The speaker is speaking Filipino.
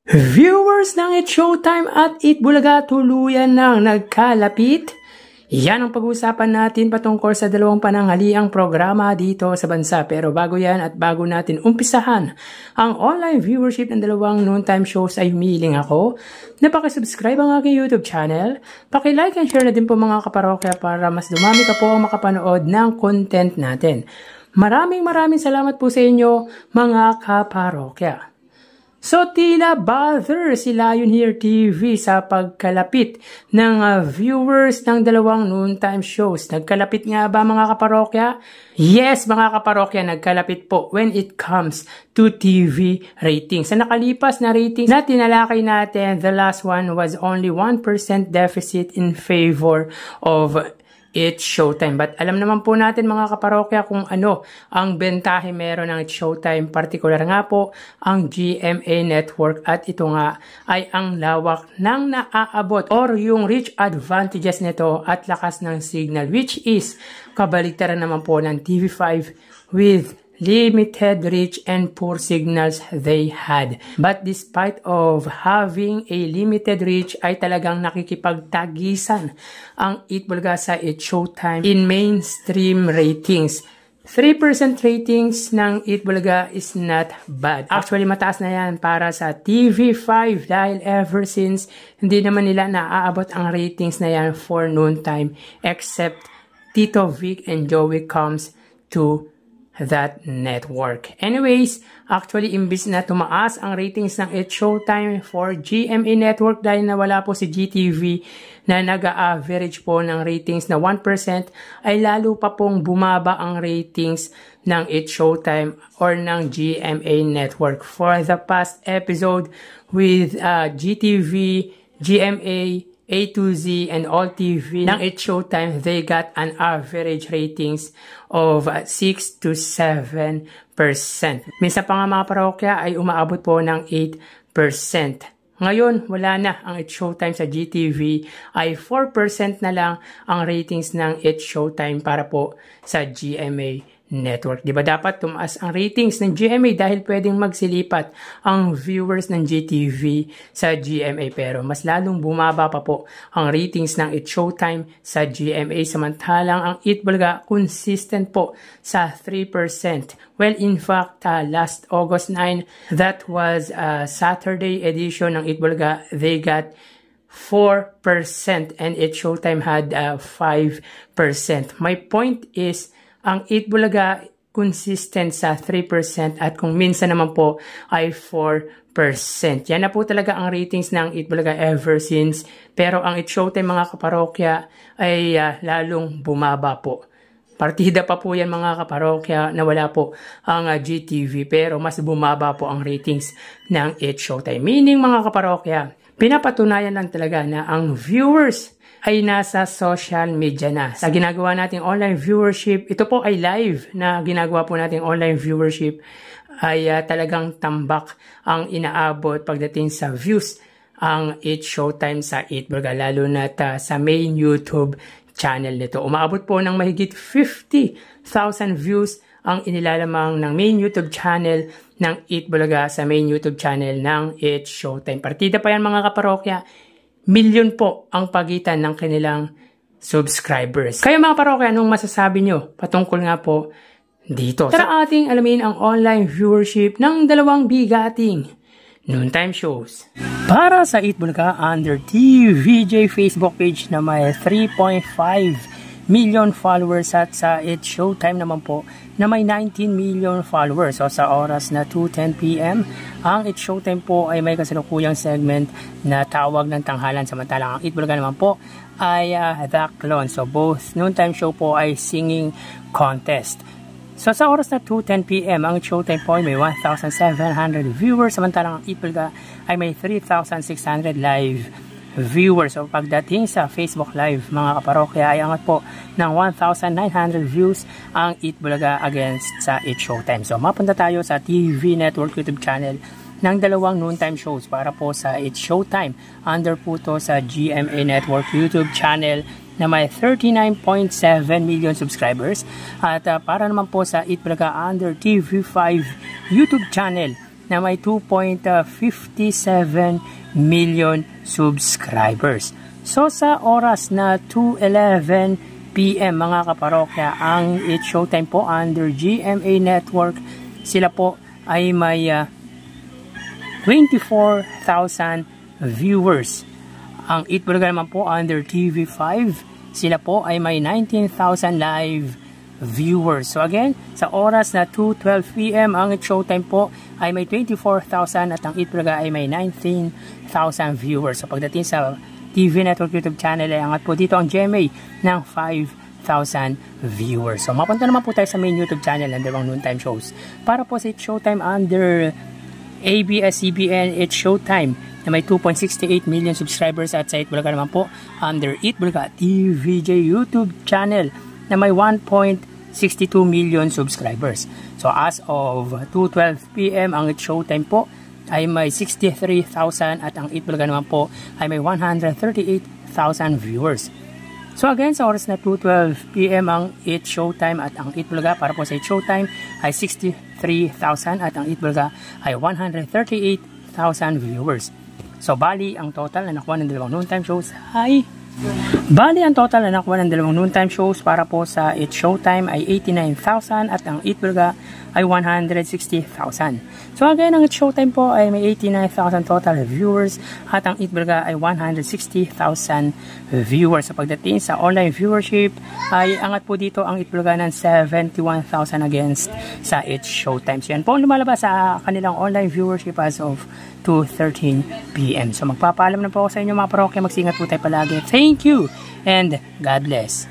Viewers ng It's Showtime at Eat Bulaga, tuluyan nang nagkalapit. Yan ang pag-uusapan natin patungkol sa dalawang pananghaliang programa dito sa bansa. Pero bago yan at bago natin umpisahan ang online viewership ng dalawang noontime shows ay humihiling ako na pakisubscribe ang aking YouTube channel. Paki-like and share na din po mga kaparokya para mas dumami ka po ang makapanood ng content natin. Maraming salamat po sa inyo mga kaparokya. So tila bother si Lion Here TV sa pagkalapit ng viewers ng dalawang noontime shows. Nagkalapit nga ba mga kaparokya? Yes mga kaparokya, nagkalapit po when it comes to TV ratings. Sa nakalipas na ratings na tinalakay natin, the last one was only 1% deficit in favor of It's Showtime. But alam naman po natin mga kaparokya kung ano ang bentahe meron ng It's Showtime. Partikular nga po ang GMA Network at ito nga ay ang lawak ng naaabot or yung reach advantages nito at lakas ng signal, which is kabaligtaran naman po ng TV5 with limited reach and poor signals they had. But despite of having a limited reach ay talagang nakikipagtagisan ang Eat Bulaga sa It's Showtime in mainstream ratings. 3% ratings ng Eat Bulaga is not bad. Actually, mataas na yan para sa TV5 dahil ever since hindi naman nila naaabot ang ratings na yan for noontime except Tito Vic and Joey comes to that network. Anyways, actually imbis na tumaas ang ratings ng It's Showtime for GMA Network dahil nawala po si GTV na nag-average po ng ratings na 1%, ay lalo pa pong bumaba ang ratings ng It's Showtime or ng GMA Network. For the past episode with GTV, GMA, A to Z, and All TV ng It's Showtime, they got an average ratings of 6 to 7%. Minsan pa nga mga parokya ay umaabot po ng 8%. Ngayon, wala na ang It's Showtime sa GTV, ay 4% na lang ang ratings ng It's Showtime para po sa GMA Network. Diba dapat tumaas ang ratings ng GMA dahil pwedeng magsilipat ang viewers ng GTV sa GMA, pero mas lalong bumaba pa po ang ratings ng It's Showtime sa GMA, samantalang ang Eat Bulaga consistent po sa 3%. Well, in fact, last August 9, that was Saturday edition ng Eat Bulaga, they got 4% and It's Showtime had 5%. My point is, ang Eat Bulaga consistent sa 3% at kung minsan naman po ay 4%. Yan na po talaga ang ratings ng Eat Bulaga ever since. Pero ang It's Showtime mga kaparokya ay lalong bumaba po. Partida pa po yan mga kaparokya na wala po ang GTV, pero mas bumaba po ang ratings ng It's Showtime. Meaning mga kaparokya, pinapatunayan lang talaga na ang viewers ay nasa social media na. Sa ginagawa nating online viewership, ito po ay live na ginagawa po nating online viewership, ay talagang tambak ang inaabot pagdating sa views ang It's Showtime sa Eat Bulaga, lalo na sa main YouTube channel nito. Umaabot po ng mahigit 50,000 views ang inilalamang ng main YouTube channel ng Eat Bulaga sa main YouTube channel ng It's Showtime. Partida pa yan mga kaparokya. Milyon po ang pagitan ng kanilang subscribers. Kayo mga parokya, anong masasabi nyo patungkol nga po dito? Tara ating alamin ang online viewership ng dalawang bigating noontime shows. Para sa Eat Bulaga, under TVJ Facebook page na may 3.5 million followers at sa It's Showtime naman po na may 19 million followers. So sa oras na 2:10 PM, ang It's Showtime po ay may kasalukuyang segment na tawag ng tanghalan, samantalang ang Eat Bulaga naman po ay The Clone. So both noontime show po ay singing contest. So sa oras na 2:10 PM, ang It's Showtime po ay may 1,700 viewers, samantalang ang Eat Bulaga ay may 3,600 live viewers. So pagdating sa Facebook Live mga kaparokya ay angat po ng 1,900 views ang Eat Bulaga against sa It's Showtime. So mapunta tayo sa TV Network YouTube channel ng dalawang noontime shows. Para po sa It's Showtime, under po to sa GMA Network YouTube channel na may 39.7 million subscribers, at para naman po sa Eat Bulaga under TV5 YouTube channel na may 2.57 million subscribers. So sa oras na 2:11 PM mga kaparokya, ang It's Showtime po under GMA Network, sila po ay may 24,000 viewers. Ang Eat Bulaga naman po under TV5, sila po ay may 19,000 live viewers. So again, sa oras na 2:12 PM, ang It's Showtime po ay may 24,000 at ang Eat Bulaga ay may 19,000 viewers. So pagdating sa TV Network YouTube channel ay angat po dito ang GMA ng 5,000 viewers. So mapunta naman po tayo sa main YouTube channel ng dalawang noontime shows. Para po sa It's Showtime under ABS-CBN It's Showtime na may 2.68 million subscribers, at sa Eat Bulaga naman po under Eat Bulaga TVJ YouTube channel na may 1.62 million subscribers. So as of 2:12 PM, ang It's Showtime po ay may 63,000 at ang Eat Bulaga naman po ay may 138,000 viewers. So again, sa oras na 2:12 PM ang It's Showtime at ang Eat Bulaga, para po sa It's Showtime ay 63,000 at ang Eat Bulaga ay 138,000 viewers. So bali, ang total na nakuha ng dalawang noontime shows ay para po sa It's Showtime ay 89,000 at ang Eat Bulaga ay 160,000. So again, ang It's Showtime po ay may 89,000 total viewers at ang Eat Bulaga ay 160,000 viewers. So pagdating sa online viewership ay angat po dito ang Eat Bulaga ng 71,000 against sa It's Showtime. So yan po ang lumalabas sa kanilang online viewership as of 2:13 PM. So magpapaalam na po ako sa inyo mga parokya. Magsingat po tayo palagi. Thank you and God bless.